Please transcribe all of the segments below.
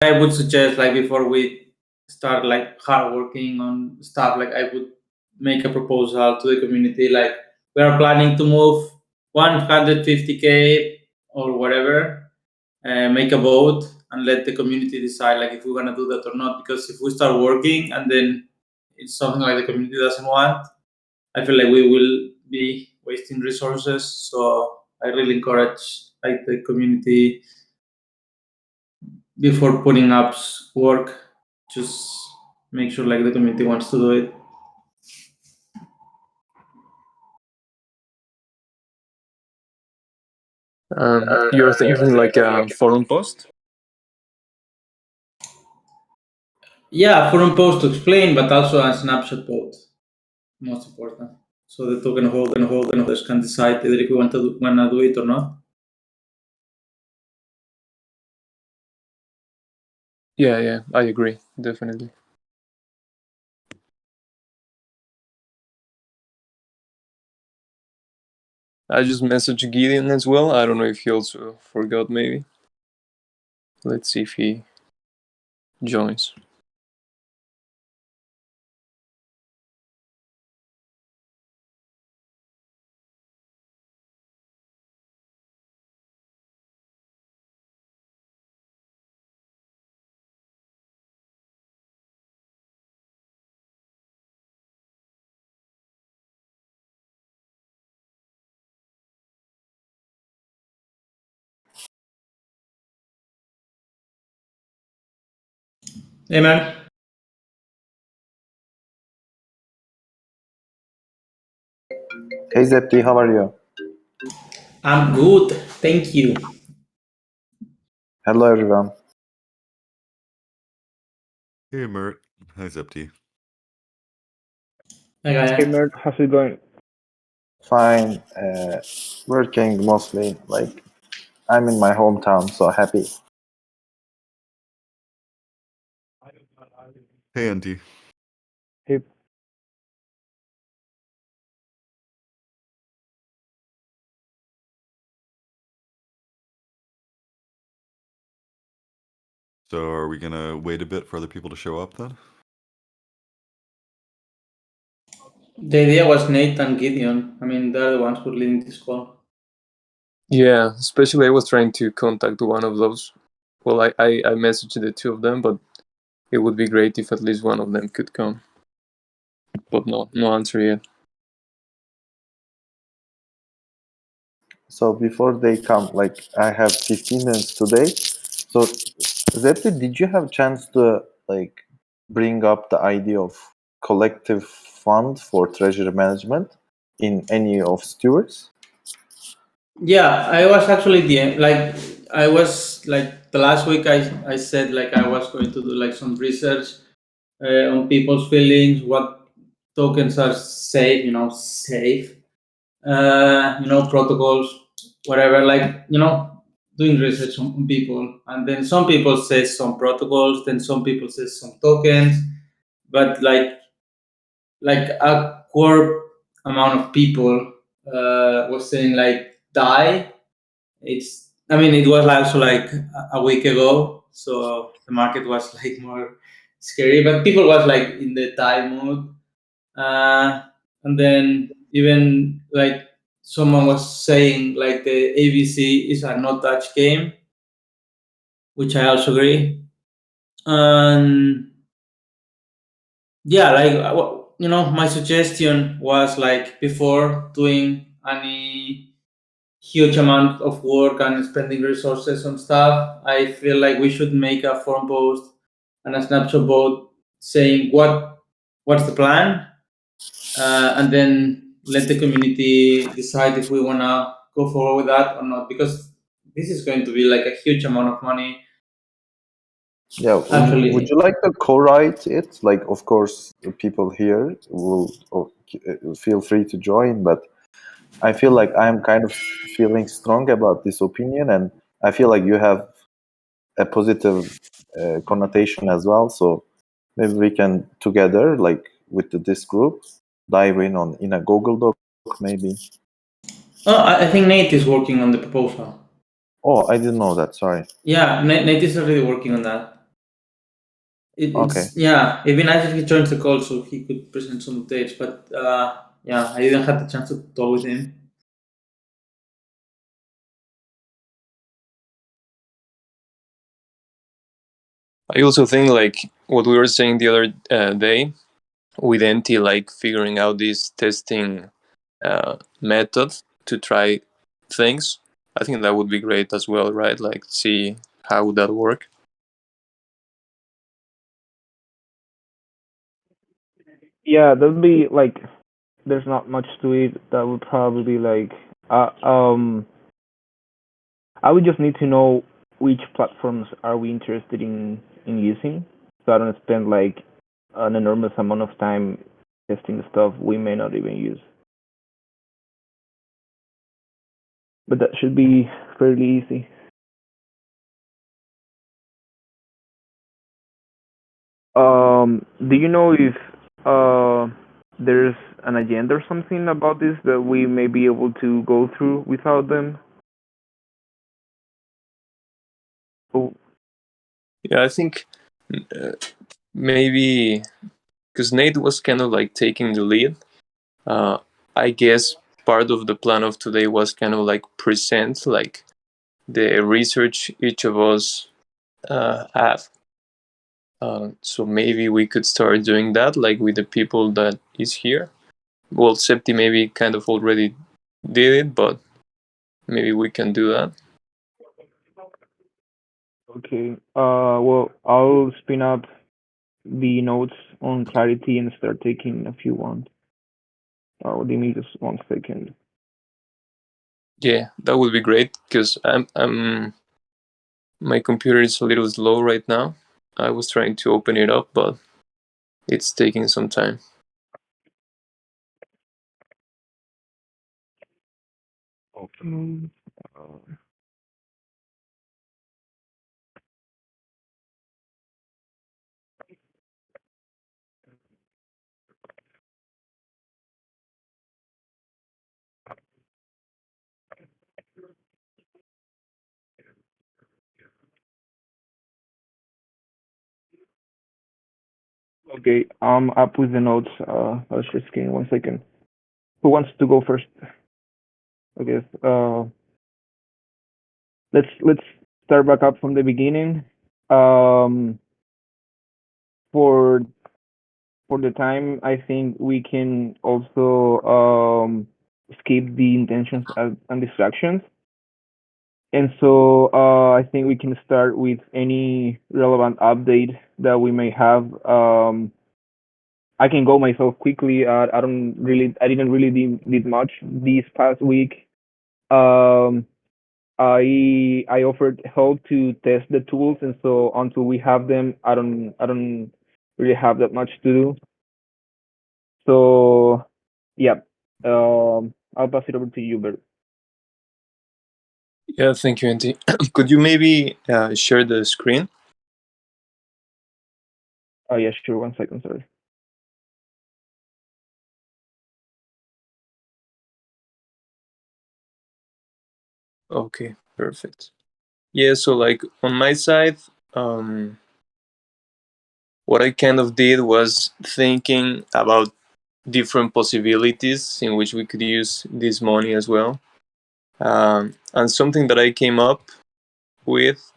I would suggest, like, before we start like hard working on stuff, like, I would make a proposal to the community, like, we are planning to move 150K or whatever, make a vote and let the community decide, like, if we're gonna do that or not. Because if we start working and then it's something like the community doesn't want, I feel like we will be wasting resources. So I really encourage, like, the community, before putting up work, just make sure, like, the community wants to do it. You're thinking like a forum post? Yeah, forum post to explain, but also a snapshot post, most important. So the token holders can decide either if we wanna do it or not. Yeah, I agree, definitely. I just messaged Gideon as well. I don't know if he also forgot, maybe. Let's see if he joins. Hey, man. Hey Zepti, how are you? I'm good, thank you. Hello everyone. Hey, Mert. Hi, Zepti. Hey, Gaia. Hey Mert, how's it going? Fine. Working mostly. Like I'm in my hometown, so happy. Hey, Auntie. Hey, So are we gonna wait a bit for other people to show up then? The idea was Nate and Gideon. I mean, they're the ones who are leading this call. Yeah, especially I was trying to contact one of those. Well, I messaged the two of them, but it would be great if at least one of them could come. But no answer yet. So before they come, like I have 15 minutes today. So Zepti, did you have chance to like bring up the idea of collective fund for treasury management in any of stewards? Yeah, I was actually I was like the last week I said, like, I was going to do like some research on people's feelings, what tokens are safe, protocols, whatever, like, doing research on people. And then some people say some protocols, then some people say some tokens, but like a core amount of people was saying, like, die. It was also like a week ago, so the market was like more scary, but people was like in the die mood. And then even like someone was saying, like, the ABC is a no touch game, which I also agree. And yeah, like, my suggestion was, like, before doing any huge amount of work and spending resources on stuff, I feel like we should make a forum post and a snapshot vote saying what's the plan, and then let the community decide if we wanna go forward with that or not, because this is going to be like a huge amount of money. Yeah, Actually, would you like to co-write it? Like, of course, the people here will feel free to join, but I feel like I'm kind of feeling strong about this opinion, and I feel like you have a positive connotation as well. So maybe we can together, like with this group, dive in a Google Doc, maybe. I think Nate is working on the proposal. Oh, I didn't know that. Sorry. Yeah, Nate is already working on that. Okay. it'd be nice if he joins the call so he could present some updates. But yeah, I didn't have the chance to talk with him. I also think like what we were saying the other day with NT, like figuring out this testing method to try things. I think that would be great as well, right? Like see how would that work. Yeah, that'd be like. There's not much to it. That would probably be like. I would just need to know which platforms are we interested in using, so I don't spend like an enormous amount of time testing stuff we may not even use. But that should be fairly easy. Do you know if there's an agenda or something about this that we may be able to go through without them? Oh, Yeah, I think maybe because Nate was kind of like taking the lead. I guess part of the plan of today was kind of like present like the research each of us have. So maybe we could start doing that, like with the people that is here. Well, Septi maybe kind of already did it, but maybe we can do that. okay. Well, I'll spin up the notes on clarity and start taking a few ones. Give me just 1 second. Yeah, that would be great because I'm my computer is a little slow right now. I was trying to open it up, but it's taking some time. Okay. Okay, I'm up with the notes. Let's just give me 1 second. Who wants to go first? Okay. Let's start back up from the beginning. Um, for for the time, I think we can also skip the intentions and distractions. And so I think we can start with any relevant update that we may have. I can go myself quickly. I didn't really did much this past week. Um, I offered help to test the tools, and so until we have them, I don't really have that much to do. So yeah, I'll pass it over to you, Bert. Yeah, thank you, Andy. Could you maybe share the screen? Oh yeah, sure. 1 second, sorry. Okay, perfect. Yeah, so like on my side, what I kind of did was thinking about different possibilities in which we could use this money as well. And something that I came up with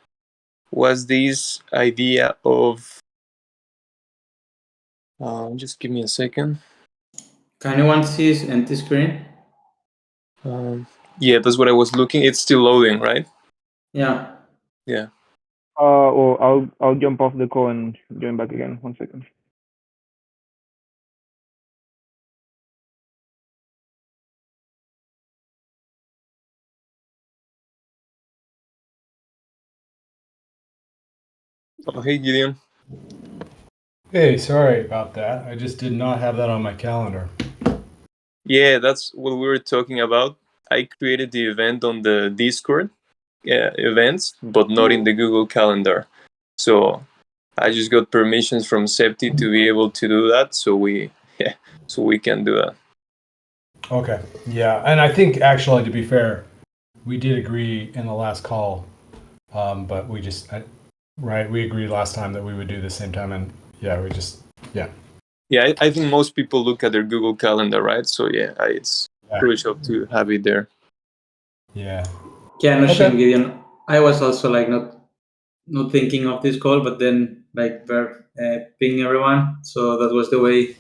was this idea of just give me a second. Can anyone see his empty screen? Um, yeah, that's what I was looking. It's still loading, right? Yeah. Yeah. Well, I'll jump off the call and join back again. 1 second. Oh, hey, Gideon. Hey, sorry about that. I just did not have that on my calendar. Yeah, that's what we were talking about. I created the event on the Discord events, but not in the Google Calendar. So I just got permissions from Septi to be able to do that. So we can do that. Okay. Yeah, and I think actually, to be fair, we did agree in the last call, but Right. We agreed last time that we would do the same time, and yeah, we just Yeah, I think most people look at their Google Calendar, right? So yeah, it's crucial to have it there. Yeah. Yeah, no Okay. shame, Gideon. I was also like not thinking of this call, but then like we're ping everyone, so that was the way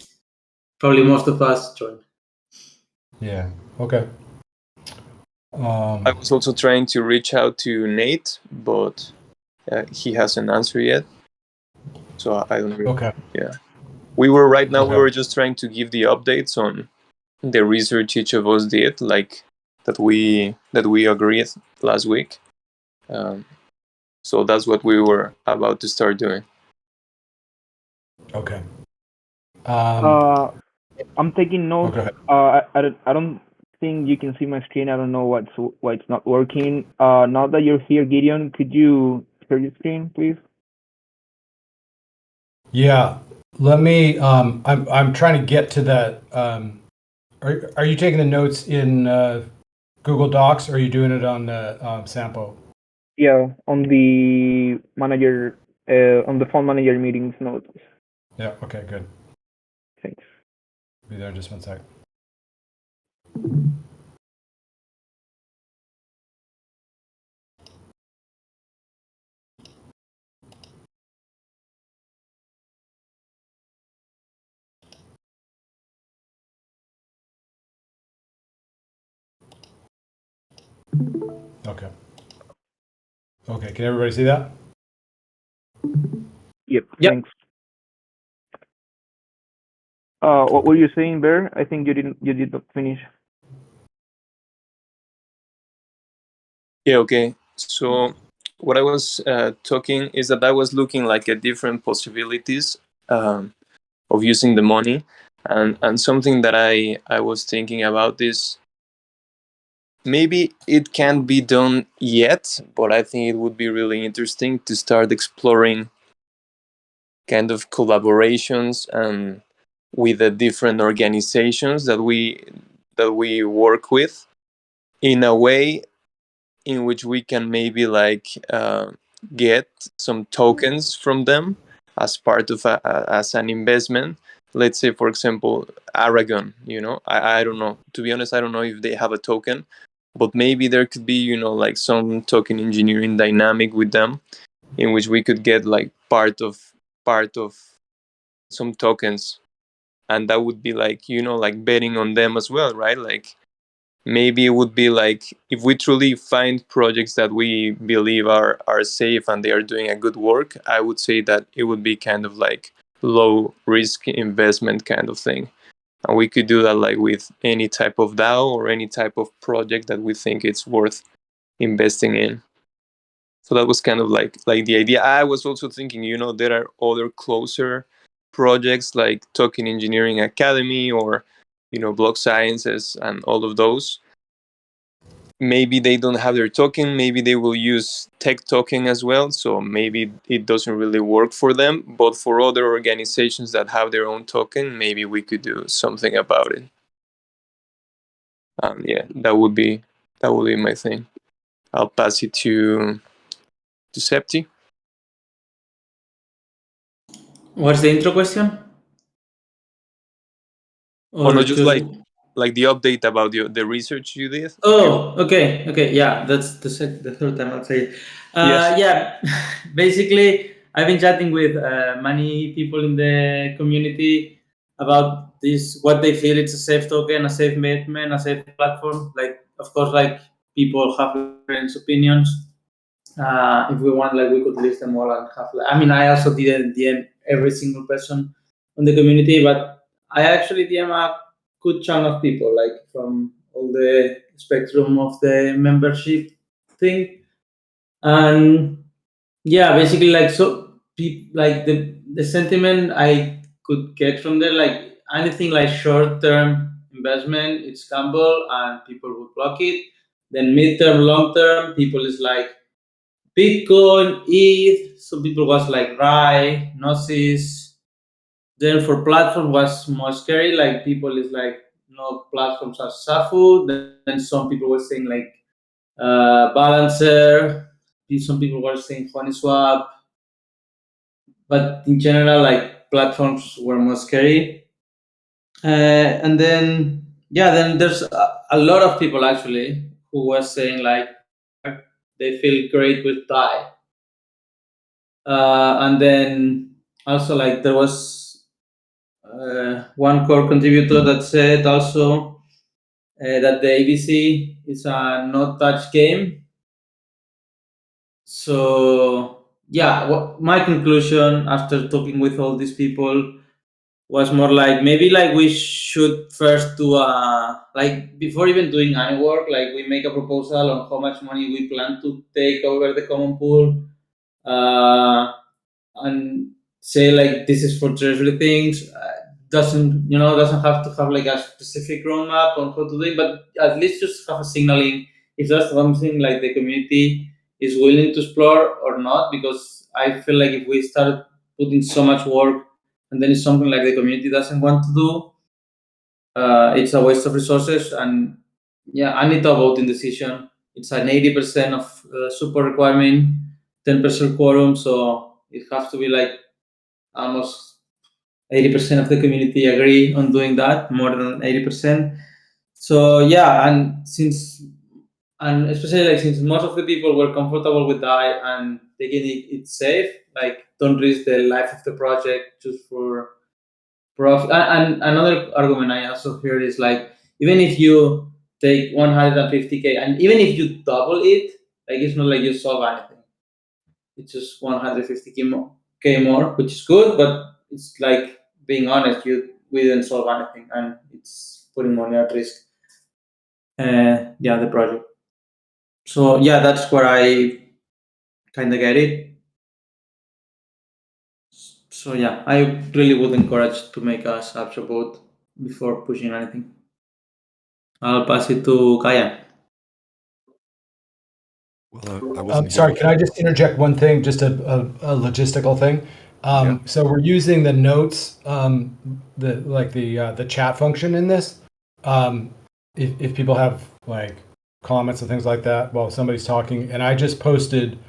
probably most of us joined. Yeah. Okay. I was also trying to reach out to Nate, but he hasn't answered yet. So I don't really. Okay. Yeah, we were right now. Okay. We were just trying to give the updates on the research each of us did, like that we agreed last week. So that's what we were about to start doing. Okay. I'm taking notes. Okay. I don't think you can see my screen. I don't know why it's not working. Now that you're here, Gideon, could you share your screen, please? Yeah. Let me. I'm trying to get to that. Are you taking the notes in Google Docs, or are you doing it on Sampo? Yeah, on the manager, on the phone manager meetings notes. Yeah. Okay. Good. Thanks. Be there in just 1 sec. Okay. Okay. Can everybody see that? Yep. Yep. Thanks. What were you saying, Bear? I think you did not finish. Yeah. Okay. So what I was talking is that I was looking like at different possibilities of using the money, and something that I was thinking about is maybe it can't be done yet, but I think it would be really interesting to start exploring kind of collaborations and with the different organizations that we work with in a way in which we can maybe like get some tokens from them as part of as an investment. Let's say, for example, Aragon. I don't know. To be honest, I don't know if they have a token, but maybe there could be like some token engineering dynamic with them, in which we could get like part of some tokens, and that would be like like betting on them as well, right? Like maybe it would be like if we truly find projects that we believe are safe and they are doing a good work, I would say that it would be kind of like low risk investment kind of thing, and we could do that like with any type of DAO or any type of project that we think it's worth investing in. So that was kind of like the idea. I was also thinking, there are other closer projects like Token Engineering Academy or Block Sciences and all of those. Maybe they don't have their token, maybe they will use tech token as well, so maybe it doesn't really work for them, but for other organizations that have their own token, maybe we could do something about it. Yeah, that would be my thing. I'll pass it to Septi. What's the intro question? Or Or not, just just like the update about the research you did. oh, okay, yeah, that's the third time I'll say it. Yes. Yeah, basically, I've been chatting with many people in the community about this, what they feel it's a safe token, a safe movement, a safe platform. Like, of course, like people have different opinions. If we want, like, we could list them all and have. I mean, I also didn't DM every single person on the community, but I actually DM a good chunk of people, like from all the spectrum of the membership thing. And yeah, basically, like, so like the sentiment I could get from there, like anything like short term investment, it's gamble and people would block it. Then mid term, long term, people is like Bitcoin, ETH. Some people was like Rai, Gnosis. Then for platform was more scary. Like people is like no platforms are Safu. Then some people were saying like Balancer. Some people were saying Swap. but in general, like platforms were more scary. And then yeah, then there's a lot of people actually who were saying like they feel great with DAI. And then also like there was one core contributor that said also that the ABC is a no touch game. So yeah, my conclusion after talking with all these people was more like maybe like we should first do a like before even doing any work, like we make a proposal on how much money we plan to take over the common pool, and say like this is for treasury things. Doesn't have to have like a specific roadmap on how to do it, but at least just have a signaling if that's something like the community is willing to explore or not. Because I feel like if we start putting so much work and then it's something like the community doesn't want to do, it's a waste of resources. And yeah, I need a voting decision. It's an 80% of support requirement, 10% quorum, so it has to be like almost 80% of the community agree on doing that, more than 80%. So yeah, and especially like since most of the people were comfortable with that and taking it's safe, like don't risk the life of the project just for profit. And another argument I also heard is like even if you take 150k and even if you double it, like it's not like you solve anything. It's just 150k more, which is good, but it's like being honest, we didn't solve anything, and it's putting money at risk. Yeah, the project. So yeah, that's where I kind of get it. So yeah, I really would encourage to make a subs vote before pushing anything. I'll pass it to Kaya. Well, I wasn't Sorry, here. can I just interject one thing, just a logistical thing? Yeah. So we're using the notes, the chat function in this. If people have like comments and things like that while somebody's talking, and I just posted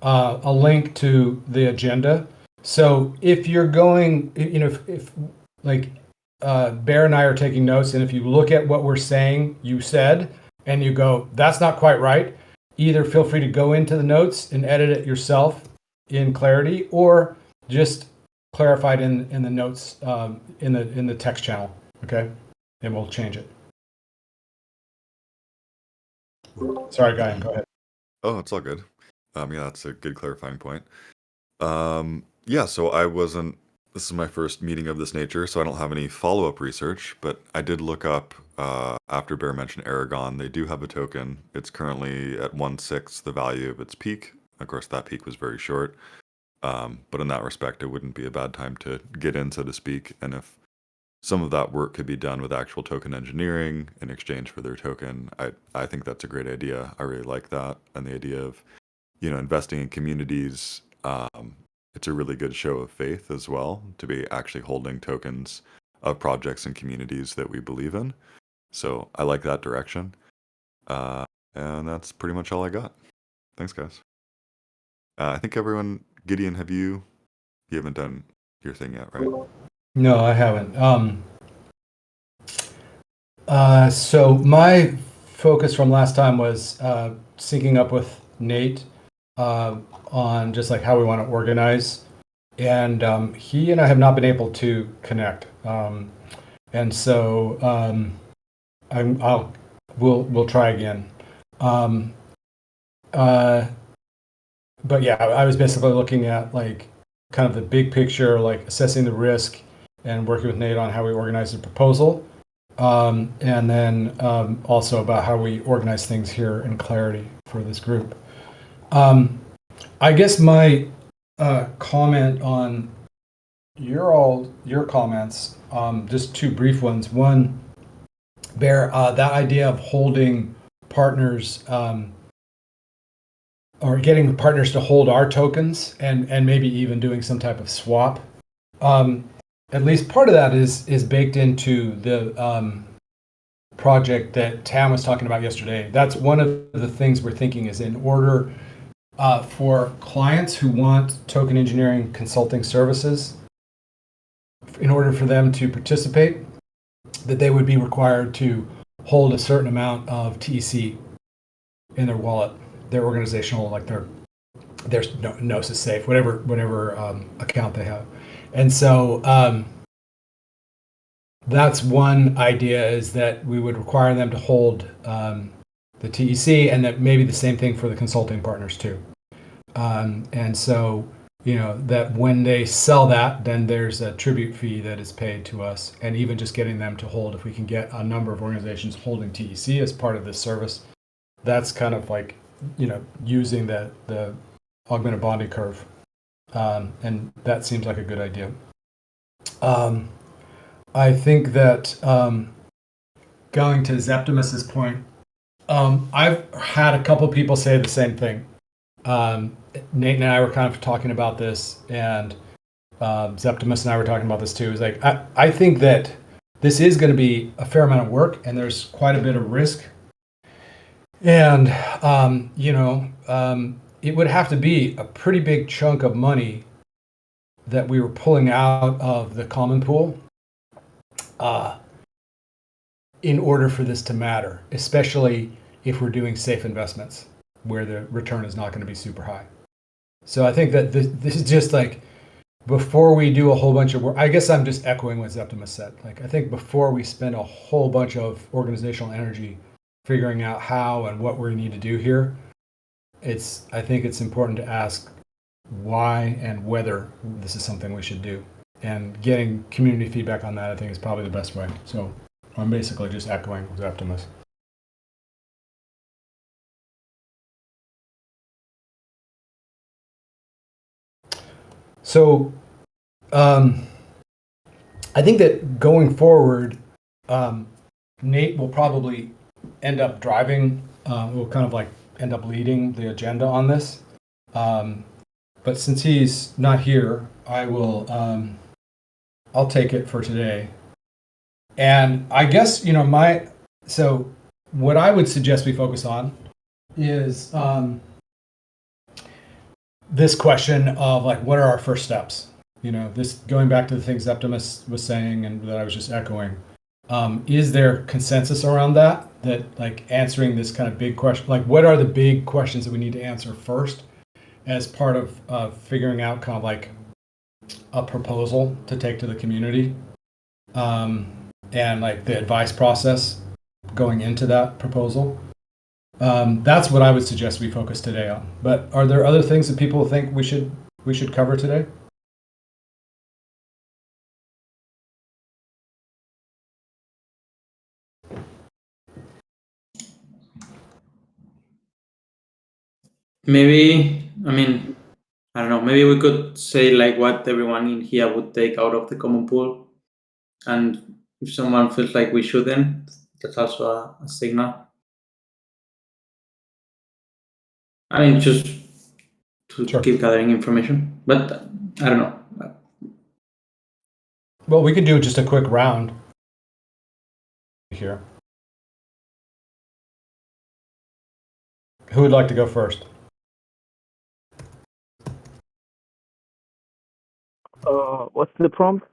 a link to the agenda. So if you're going, if like Bear and I are taking notes, and if you look at what we're saying, you said, and you go, that's not quite right. Either feel free to go into the notes and edit it yourself in Clarity, or just clarify it in the notes in the text channel. Okay, and we'll change it. Sorry, Guy, go ahead. Oh, it's all good. Yeah, that's a good clarifying point. Yeah, so this is my first meeting of this nature, so I don't have any follow-up research, but I did look up, after Bear mentioned Aragon, they do have a token. It's currently at 1/6 the value of its peak. Of course, that peak was very short. But in that respect, it wouldn't be a bad time to get in, so to speak. And if some of that work could be done with actual token engineering in exchange for their token, I think that's a great idea. I really like that. And the idea of, investing in communities, it's a really good show of faith as well to be actually holding tokens of projects and communities that we believe in. So I like that direction. And that's pretty much all I got. Thanks, guys. I think everyone, Gideon, you haven't done your thing yet, right? No, I haven't. So my focus from last time was syncing up with Nate on just like how we want to organize, and he and I have not been able to connect, and so we'll try again. But yeah, I was basically looking at like kind of the big picture, like assessing the risk and working with Nate on how we organize the proposal. And then also about how we organize things here in Clarity for this group. I guess my comment on your comments, just two brief ones. One, Bear, that idea of holding partners or getting partners to hold our tokens and maybe even doing some type of swap. At least part of that is baked into the project that Tam was talking about yesterday. That's one of the things we're thinking is in order for clients who want token engineering consulting services, in order for them to participate, that they would be required to hold a certain amount of TEC in their wallet, their organizational, like their Gnosis safe, whatever account they have. And so that's one idea, is that we would require them to hold the TEC, and that maybe the same thing for the consulting partners too. And so, that when they sell that, then there's a tribute fee that is paid to us. And even just getting them to hold, if we can get a number of organizations holding TEC as part of this service, that's kind of like, using the augmented bonding curve. And that seems like a good idea. I think that going to Zeptimus's point, I've had a couple people say the same thing. Nate and I were kind of talking about this, and Zeptimus and I were talking about this too. Is like, I think that this is going to be a fair amount of work, and there's quite a bit of risk. And it would have to be a pretty big chunk of money that we were pulling out of the common pool in order for this to matter, especially if we're doing safe investments where the return is not going to be super high. So I think that this is just like, before we do a whole bunch of work, I guess I'm just echoing what Zeptimus said. Like, I think before we spend a whole bunch of organizational energy figuring out how and what we need to do here, I think it's important to ask why and whether this is something we should do. And getting community feedback on that, I think, is probably the best way. So I'm basically just echoing Zeptimus. So I think that going forward, Nate will probably end up driving, will kind of like end up leading the agenda on this. But since he's not here, I'll take it for today. And I guess, so what I would suggest we focus on is this question of like, what are our first steps? This going back to the things Zeptimus was saying and that I was just echoing. Is there consensus around that like answering this kind of big question, like what are the big questions that we need to answer first as part of figuring out kind of like a proposal to take to the community, and like the advice process going into that proposal? That's what I would suggest we focus today on. But are there other things that people think we should cover today? Maybe, I don't know, maybe we could say like what everyone in here would take out of the common pool. And if someone feels like we shouldn't, that's also a signal. Just to Sure. keep gathering information. But I don't know. Well, we could do just a quick round here. Who would like to go first? What's the prompt?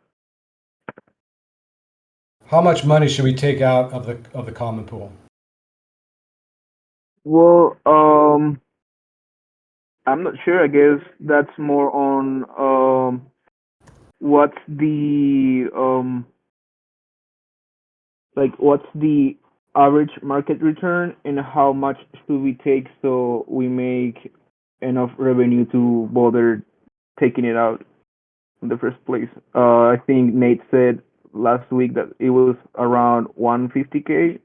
How much money should we take out of the common pool? Well, I'm not sure. I guess that's more on what's the what's the average market return and how much should we take so we make enough revenue to bother taking it out in the first place. I think Nate said last week that it was around 150K.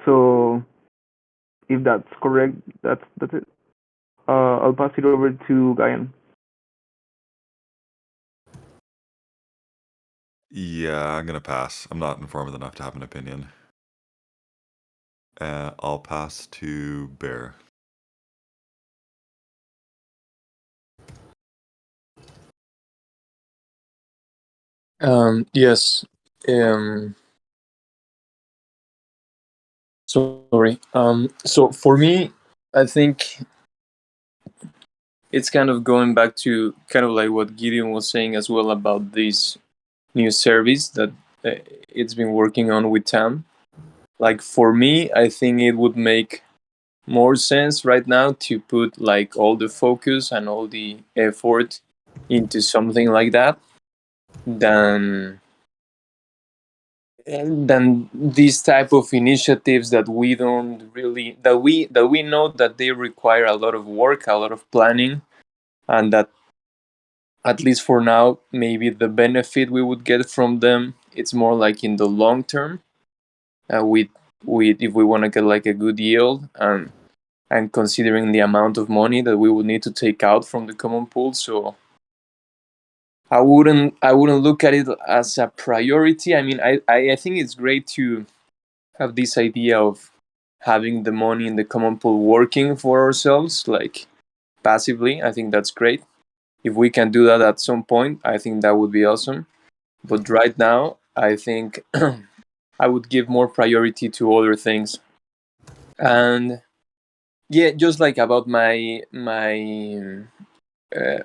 So if that's correct, that's it. I'll pass it over to Guyan. Yeah, I'm gonna pass. I'm not informed enough to have an opinion. I'll pass to Bear. Yes. Sorry. So for me, I think it's kind of going back to kind of like what Gideon was saying as well about this new service that it's been working on with Tam. Like for me, I think it would make more sense right now to put like all the focus and all the effort into something like that than these type of initiatives that we don't really that we know that they require a lot of work, a lot of planning, and that at least for now maybe the benefit we would get from them it's more like in the long term, with if we want to get like a good yield, and considering the amount of money that we would need to take out from the common pool. So I wouldn't look at it as a priority. I mean, I think it's great to have this idea of having the money in the common pool working for ourselves, like passively. I think that's great. If we can do that at some point, I think that would be awesome. But right now, I think I would give more priority to other things. And yeah, just like about my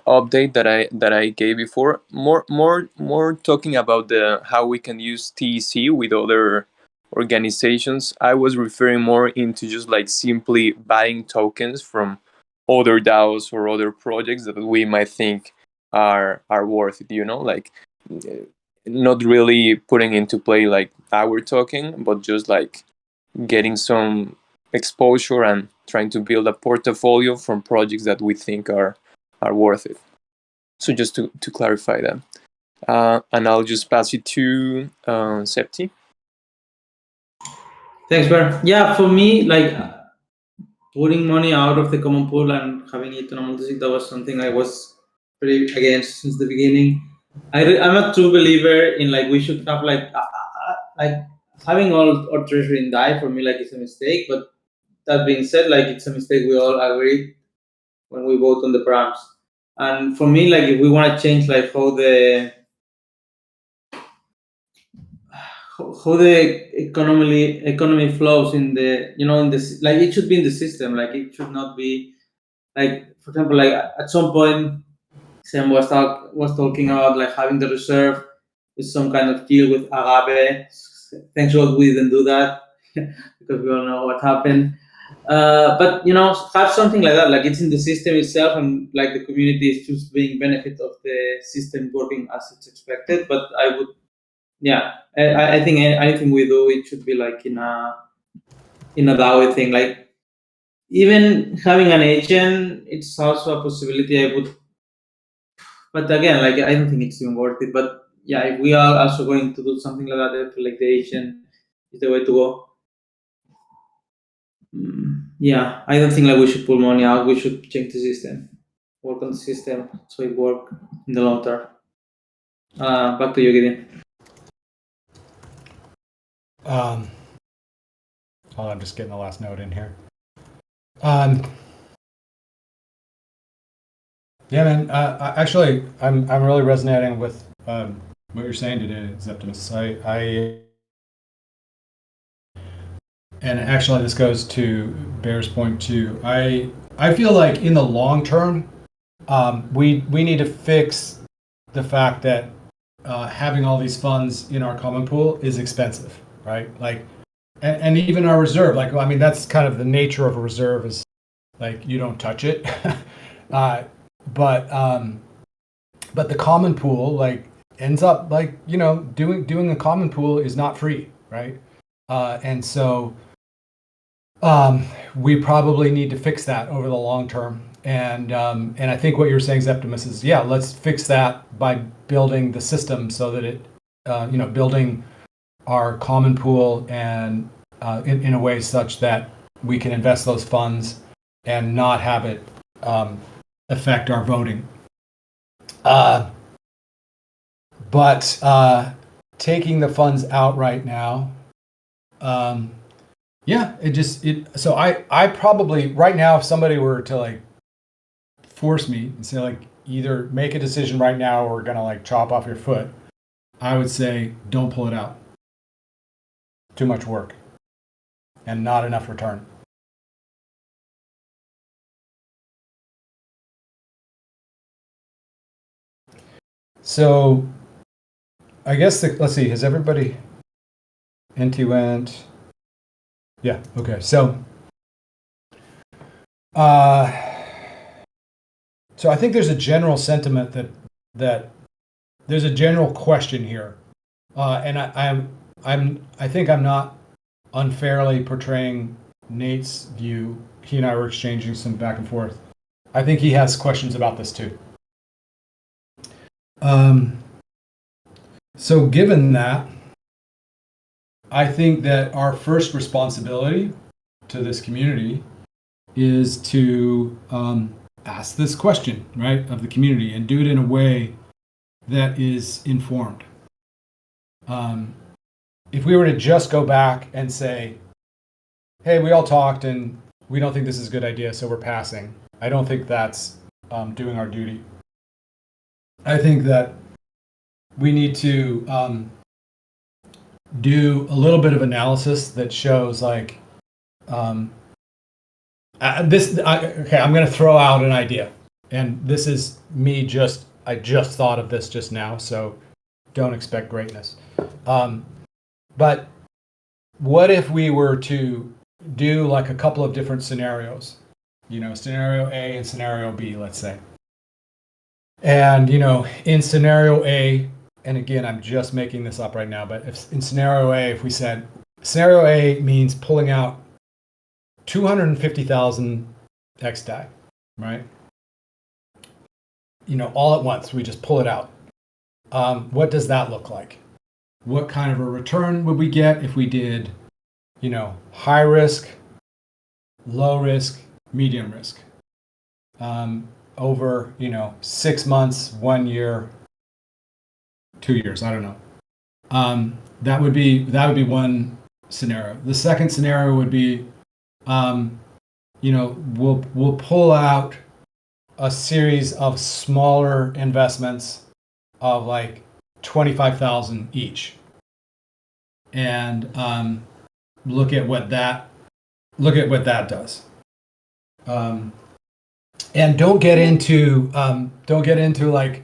update that I gave before, more talking about the how we can use TEC with other organizations. I was referring more into just like simply buying tokens from other DAOs or other projects that we might think are worth it. Like not really putting into play like our token, but just like getting some exposure and trying to build a portfolio from projects that we think are worth it. So just to clarify that. And I'll just pass it to Septi. Thanks, Bear. Yeah, for me, like putting money out of the common pool and having it on a multisig, that was something I was pretty against since the beginning. I'm a true believer in like we should have like having all our treasury in DAI for me like it's a mistake. But that being said, like it's a mistake we all agree when we vote on the params. And for me, like if we want to change like how the economy flows in the in this, like it should be in the system, like it should not be like, for example, like at some point Sam was talking about like having the reserve with some kind of deal with Agave. Thanks God we didn't do that because we all know what happened. But have something like that, like it's in the system itself, and like the community is just being benefit of the system working as it's expected. But I would, yeah, I think anything we do, it should be like in a DAO thing. Like even having an agent, it's also a possibility. I would, but again, like I don't think it's even worth it. But yeah, if we are also going to do something like that, like the agent is the way to go. Yeah, I don't think like we should pull money out. We should check the system, work on the system, so it work in the long term. Back to you, Gideon. I'm just getting the last note in here. Yeah, man. Actually, I'm really resonating with what you're saying today, Zeptimus. And actually, this goes to Bear's point too. I feel like in the long term, we need to fix the fact that having all these funds in our common pool is expensive, right? Like, and even our reserve, like, I mean, that's kind of the nature of a reserve is like you don't touch it. But the common pool like ends up like doing a common pool is not free, right? And so we probably need to fix that over the long term. And I think what you're saying, Zeptimus, is let's fix that by building the system so that it building our common pool and in a way such that we can invest those funds and not have it affect our voting. But taking the funds out right now, so I probably right now, if somebody were to like force me and say like either make a decision right now or we're gonna like chop off your foot, I would say don't pull it out. Too much work and not enough return. So I guess let's see. Has everybody? NT went. Yeah. Okay. So. So I think there's a general sentiment that there's a general question here, and I think I'm not unfairly portraying Nate's view. He and I were exchanging some back and forth. I think he has questions about this too. So given that, I think that our first responsibility to this community is to ask this question, right, of the community and do it in a way that is informed. If we were to just go back and say, hey, we all talked and we don't think this is a good idea, so we're passing, I don't think that's doing our duty. I think that we need to do a little bit of analysis that shows like okay, I'm going to throw out an idea, and this is me I just thought of this just now, so don't expect greatness. But what if we were to do like a couple of different scenarios, scenario A and scenario B, let's say. And, in scenario A, and again, I'm just making this up right now, but if in scenario A, if we said scenario A means pulling out 250,000 XDAI, right? All at once, we just pull it out. What does that look like? What kind of a return would we get if we did, high risk, low risk, medium risk, over, 6 months, 1 year, 2 years, I don't know. That would be one scenario. The second scenario would be, we'll pull out a series of smaller investments of like 25,000 each, and look at what that does. And don't get into like,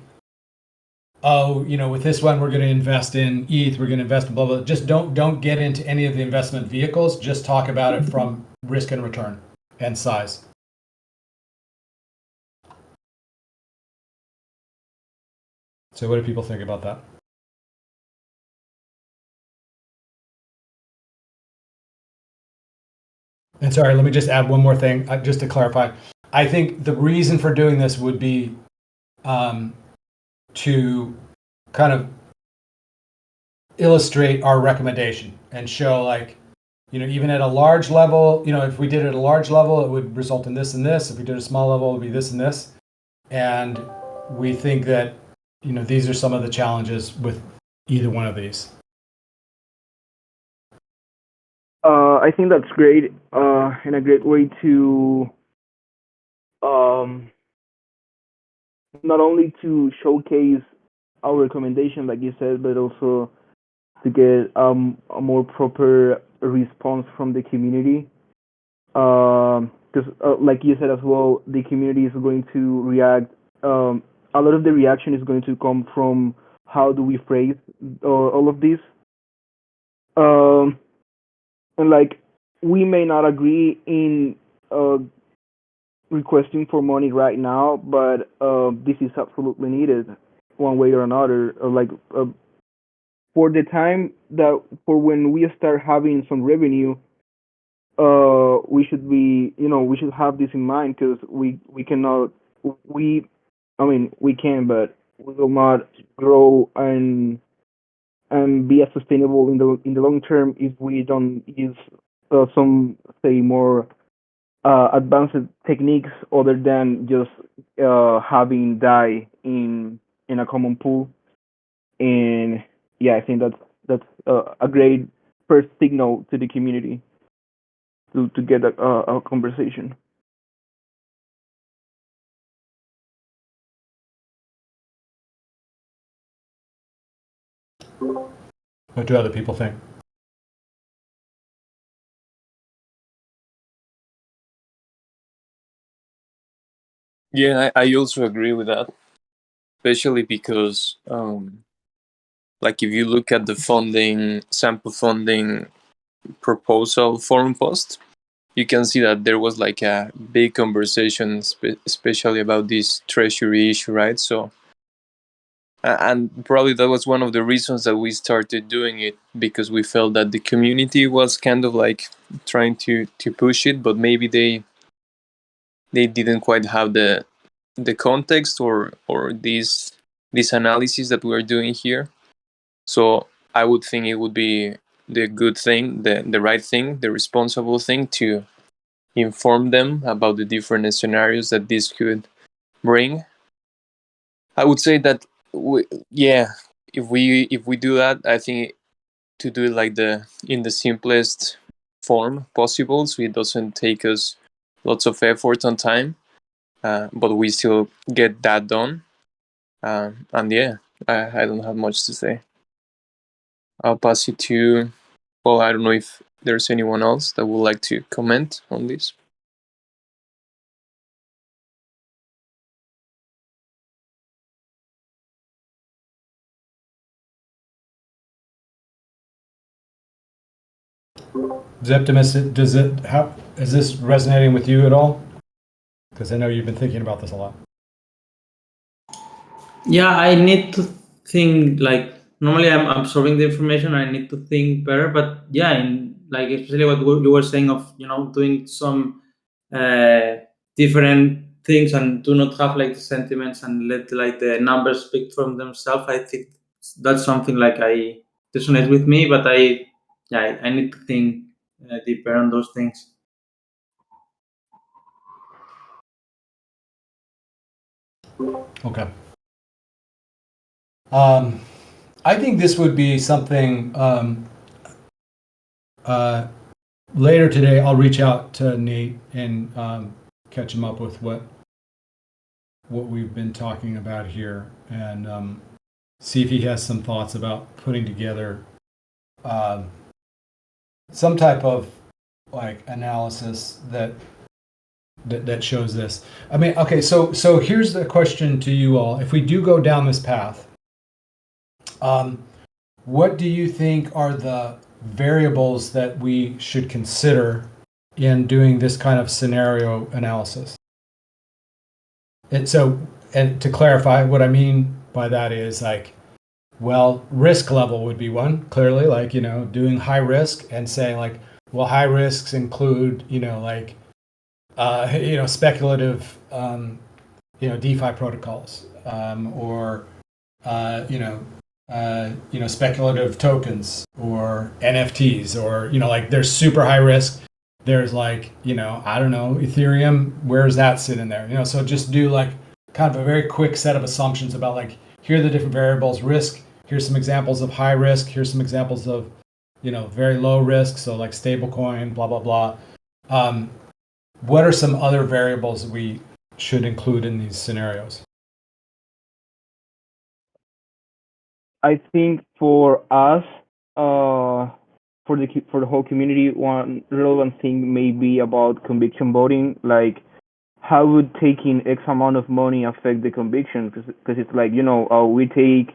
oh, with this one we're going to invest in ETH, we're going to invest in blah blah. Just don't get into any of the investment vehicles. Just talk about it from risk and return and size. So what do people think about that? And sorry, let me just add one more thing, just to clarify. I think the reason for doing this would be to kind of illustrate our recommendation and show, like, even at a large level, if we did it at a large level, it would result in this and this. If we did a small level, it would be this and this. And we think that, these are some of the challenges with either one of these. I think that's great, and a great way to not only to showcase our recommendation, like you said, but also to get a more proper response from the community. Because, like you said as well, the community is going to react. A lot of the reaction is going to come from how do we phrase all of this. And like, we may not agree in requesting for money right now, but this is absolutely needed one way or another. For the time that for when we start having some revenue, we should be, we should have this in mind, because we cannot, we can, but we will not grow and be as sustainable in the long term if we don't use some, say, more advanced techniques other than just having DAI in a common pool. And yeah, I think that's a great first signal to the community to get a conversation. What do other people think? Yeah, I also agree with that. especially because like if you look at the funding, Sampo funding proposal forum post, you can see that there was like a big conversation, especially about this treasury issue, right? So, and probably that was one of the reasons that we started doing it, because we felt that the community was kind of like trying to push it, but maybe they didn't quite have the context or this analysis that we're doing here. So I would think it would be the good thing, the right thing, the responsible thing to inform them about the different scenarios that this could bring. I would say that if we do that, I think to do it like in the simplest form possible, so it doesn't take us lots of effort and time, but we still get that done. And yeah, I don't have much to say. I'll pass it to, well, I don't know if there's anyone else that would like to comment on this. Zeptimus, is this resonating with you at all? Because I know you've been thinking about this a lot. Yeah, I need to think, like, normally I'm absorbing the information. I need to think better, but yeah, in like especially what you were saying of doing some uh, different things and do not have like the sentiments and let like the numbers speak from themselves. I think that's something like I resonates with me, but I need to think deeper on those things. Okay. I think this would be something later today. I'll reach out to Nate and catch him up with what we've been talking about here, and see if he has some thoughts about putting together some type of like analysis that shows this. I mean, okay, so here's the question to you all: if we do go down this path, what do you think are the variables that we should consider in doing this kind of scenario analysis? And to clarify, what I mean by that is like, well, risk level would be one, clearly, like, doing high risk and saying like, well, high risks include, speculative, DeFi protocols, or, speculative tokens or NFTs, or, like there's super high risk. There's like, I don't know, Ethereum, where does that sit in there? So just do like kind of a very quick set of assumptions about like, here are the different variables: risk, here's some examples of high risk, here's some examples of, very low risk. So like stablecoin, blah, blah, blah. What are some other variables we should include in these scenarios? I think for us, for the whole community, one relevant thing may be about conviction voting. Like, how would taking X amount of money affect the conviction? Because it's like, we take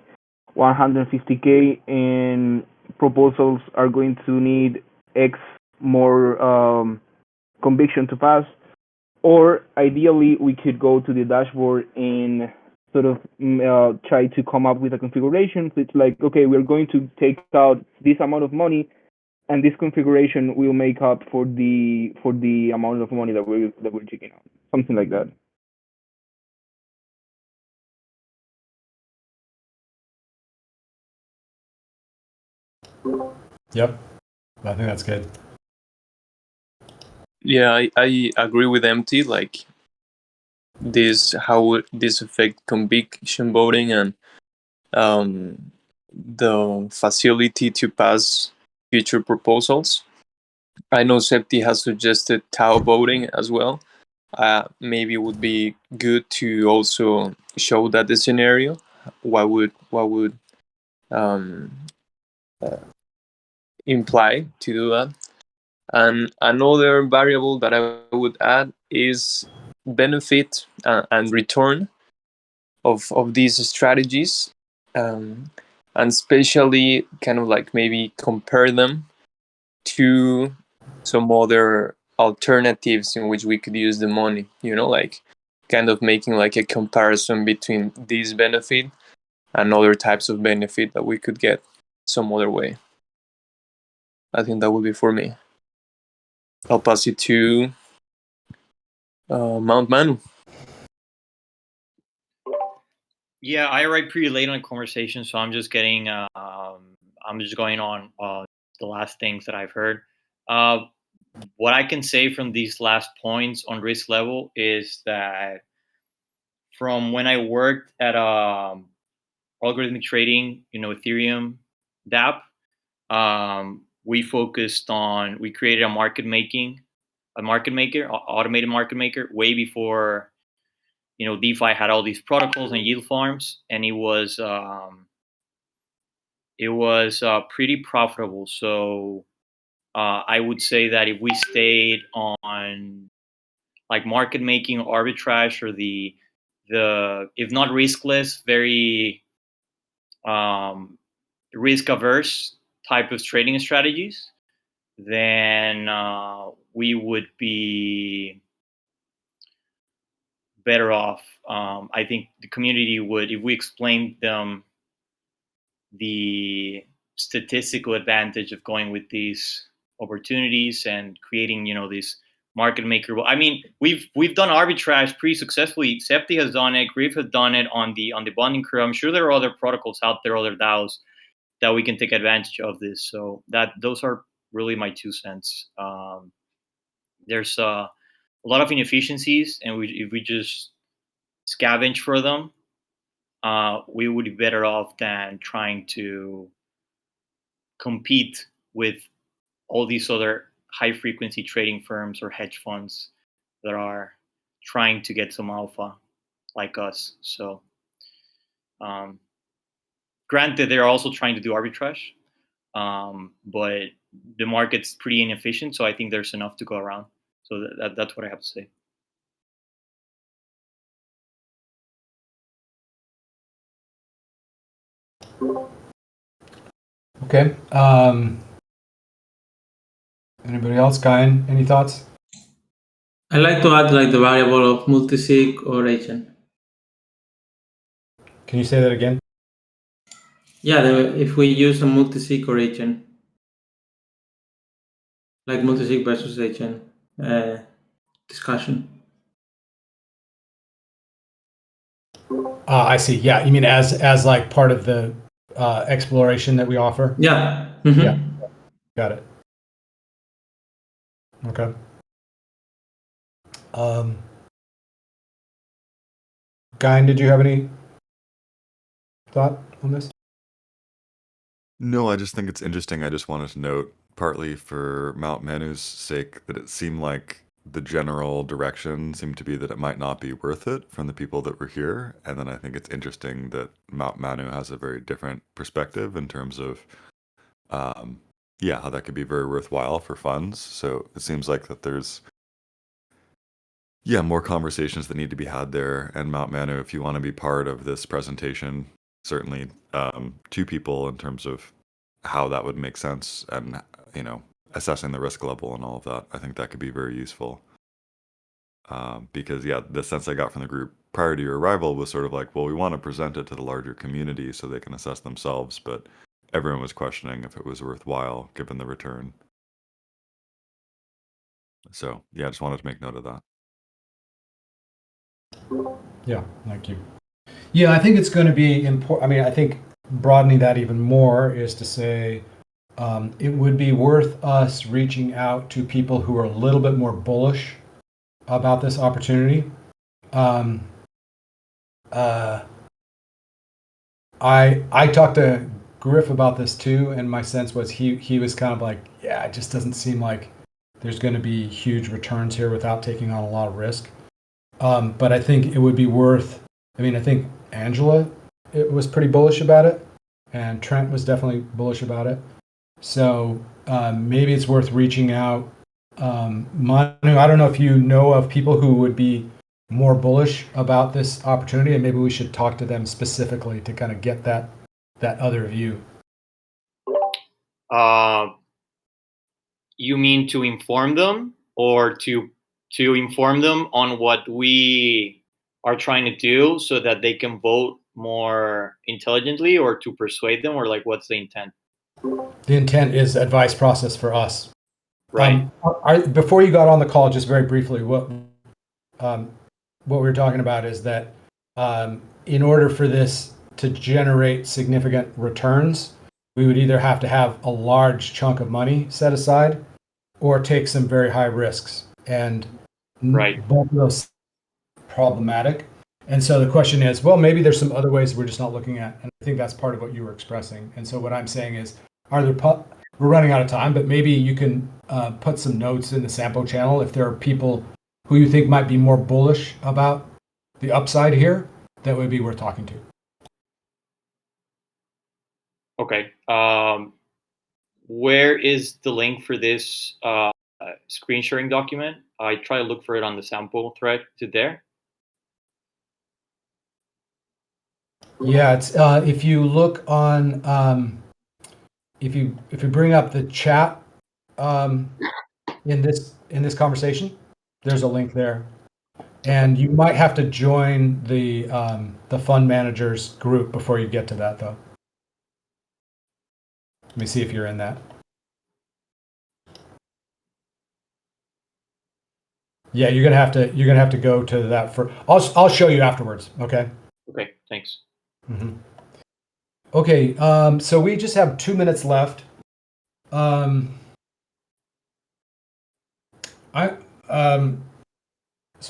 150K and proposals are going to need X more conviction to pass. Or ideally, we could go to the dashboard and sort of try to come up with a configuration. So it's like, okay, we're going to take out this amount of money, and this configuration will make up for the amount of money that we're taking out. Something like that. Yep, I think that's good. Yeah, I agree with MT. Like how would this affect conviction voting and the facility to pass future proposals? I know Septi has suggested Tau voting as well. Maybe it would be good to also show that the scenario. What would um, imply to do that? And another variable that I would add is benefit and return. of these strategies, and especially kind of like maybe compare them to some other alternatives in which we could use the money, like kind of making like a comparison between this benefit and other types of benefit that we could get some other way. I think that would be for me. I'll pass it to Mount Manu. Yeah, I arrived pretty late on the conversation, so I'm just getting. I'm just going on the last things that I've heard. What I can say from these last points on risk level is that from when I worked at algorithmic trading, Ethereum DApp, we created a market maker, automated market maker, way before DeFi had all these protocols and yield farms, and it was pretty profitable. So I would say that if we stayed on like market making, arbitrage, or the if not riskless, very risk averse type of trading strategies, then we would be better off. I think the community would, if we explained them the statistical advantage of going with these opportunities and creating, this market maker. Well, I mean, we've done arbitrage pretty successfully. Septi has done it. Griff has done it on the bonding curve. I'm sure there are other protocols out there, other DAOs that we can take advantage of this. So those are really my 2 cents. There's a lot of inefficiencies, and if we just scavenge for them, we would be better off than trying to compete with all these other high frequency trading firms or hedge funds that are trying to get some alpha like us. So granted, they're also trying to do arbitrage, but the market's pretty inefficient, so I think there's enough to go around. So that's what I have to say. Okay. Anybody else? Guyan, any thoughts? I like to add like the variable of multisig or agent. Can you say that again? Yeah, if we use a multisig or agent, like multisig versus agent discussion. I see. Yeah, you mean as like part of the exploration that we offer? Yeah. Mm-hmm. Yeah. Got it. Okay. Guyan, did you have any thought on this? No, I just think it's interesting. I just wanted to note, partly for Mount Manu's sake, that it seemed like the general direction seemed to be that it might not be worth it from the people that were here. And then I think it's interesting that Mount Manu has a very different perspective in terms of, how that could be very worthwhile for funds. So it seems like that there's, more conversations that need to be had there. And Mount Manu, if you want to be part of this presentation, certainly to people in terms of how that would make sense and, assessing the risk level and all of that. I think that could be very useful. Because, the sense I got from the group prior to your arrival was sort of like, well, we want to present it to the larger community so they can assess themselves, but everyone was questioning if it was worthwhile given the return. So, I just wanted to make note of that. Yeah, thank you. Yeah, I think it's going to be important. I mean, I think broadening that even more is to say it would be worth us reaching out to people who are a little bit more bullish about this opportunity. I talked to Griff about this too, and my sense was he was kind of like, yeah, it just doesn't seem like there's going to be huge returns here without taking on a lot of risk. But I think it would be worth. I mean, I think Angela was pretty bullish about it, and Trent was definitely bullish about it. So maybe it's worth reaching out. Manu, I don't know if you know of people who would be more bullish about this opportunity, and maybe we should talk to them specifically to kind of get that other view. You mean to inform them, or to inform them on what we are trying to do so that they can vote more intelligently, or to persuade them, or like what's the intent? The intent is advice process for us. Right. Before you got on the call, just very briefly, what we were talking about is that in order for this to generate significant returns, we would either have to have a large chunk of money set aside or take some very high risks. And Right. both of those problematic. And so the question is, well, maybe there's some other ways we're just not looking at. And I think that's part of what you were expressing. And so what I'm saying is, we're running out of time, but maybe you can put some notes in the Sampo channel if there are people who you think might be more bullish about the upside here that would be worth talking to. Okay. Where is the link for this screen sharing document? I try to look for it on the Sampo thread. Is it there? Yeah, it's if you look on if you bring up the chat in this conversation, there's a link there, and you might have to join the fund managers group before you get to that, though. Let me see if you're in that. Yeah, you're gonna have to go to that for. I'll show you afterwards. Okay. Okay. Thanks. Mm-hmm. Okay. So we just have 2 minutes left. So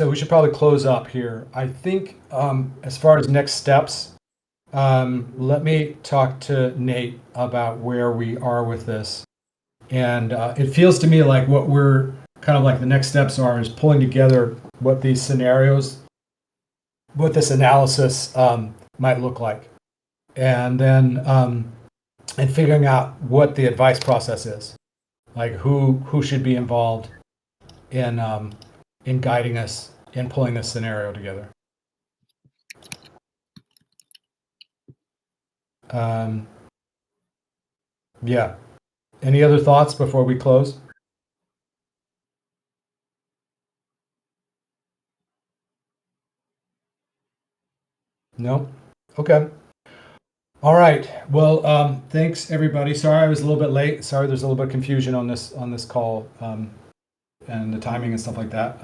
we should probably close up here. I think as far as next steps, let me talk to Nate about where we are with this. And it feels to me like what we're kind of like the next steps are is pulling together what these scenarios, what this analysis might look like. And then and figuring out what the advice process is, like who should be involved in guiding us in pulling this scenario together. Yeah. Any other thoughts before we close? No? Okay. All right. Well, thanks everybody. Sorry I was a little bit late. Sorry there's a little bit of confusion on this call and the timing and stuff like that.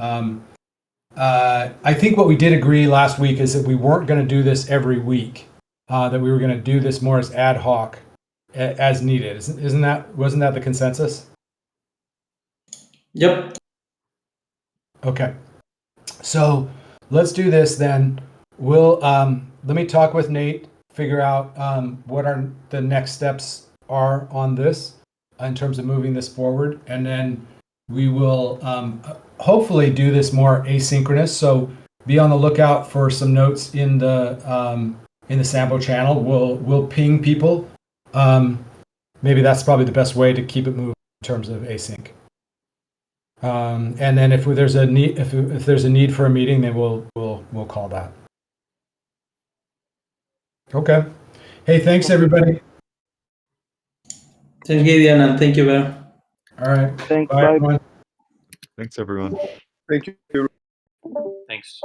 I think what we did agree last week is that we weren't going to do this every week. That we were going to do this more as ad hoc, as needed. Wasn't that the consensus? Yep. Okay. So let's do this then. We'll let me talk with Nate, figure out what the next steps are on this in terms of moving this forward, and then we will hopefully do this more asynchronous. So be on the lookout for some notes in the Sampo channel. We'll ping people. Maybe that's probably the best way to keep it moving in terms of async. And then if there's a need, if there's a need for a meeting, then we'll call that. Okay. Hey, thanks everybody. Thank you, Gideon, and thank you, Bear. All right. Thanks. Bye, Bye. everyone. Thanks, everyone. Thank you. Thanks.